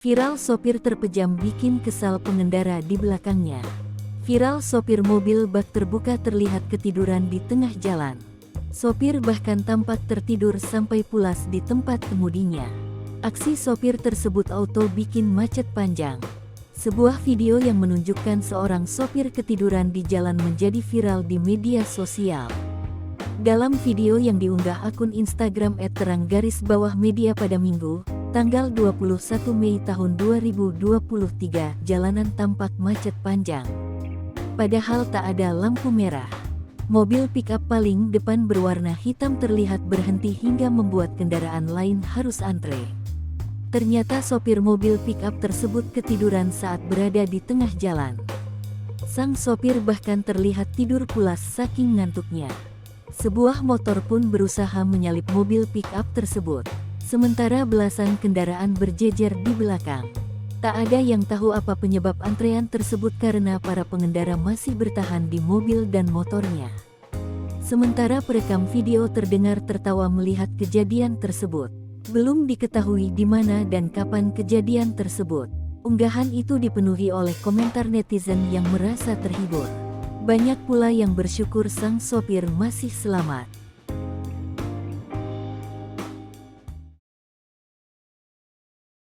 Viral sopir terpejam bikin kesal pengendara di belakangnya. Viral sopir mobil bak terbuka terlihat ketiduran di tengah jalan. Sopir bahkan tampak tertidur sampai pulas di tempat kemudinya. Aksi sopir tersebut auto bikin macet panjang. Sebuah video yang menunjukkan seorang sopir ketiduran di jalan menjadi viral di media sosial. Dalam video yang diunggah akun Instagram @terang_media pada Minggu, tanggal 21 Mei tahun 2023, jalanan tampak macet panjang. Padahal tak ada lampu merah. Mobil pick-up paling depan berwarna hitam terlihat berhenti hingga membuat kendaraan lain harus antre. Ternyata sopir mobil pick-up tersebut ketiduran saat berada di tengah jalan. Sang sopir bahkan terlihat tidur pulas saking ngantuknya. Sebuah motor pun berusaha menyalip mobil pick-up tersebut. Sementara belasan kendaraan berjejer di belakang. Tak ada yang tahu apa penyebab antrean tersebut karena para pengendara masih bertahan di mobil dan motornya. Sementara perekam video terdengar tertawa melihat kejadian tersebut. Belum diketahui di mana dan kapan kejadian tersebut. Unggahan itu dipenuhi oleh komentar netizen yang merasa terhibur. Banyak pula yang bersyukur sang sopir masih selamat.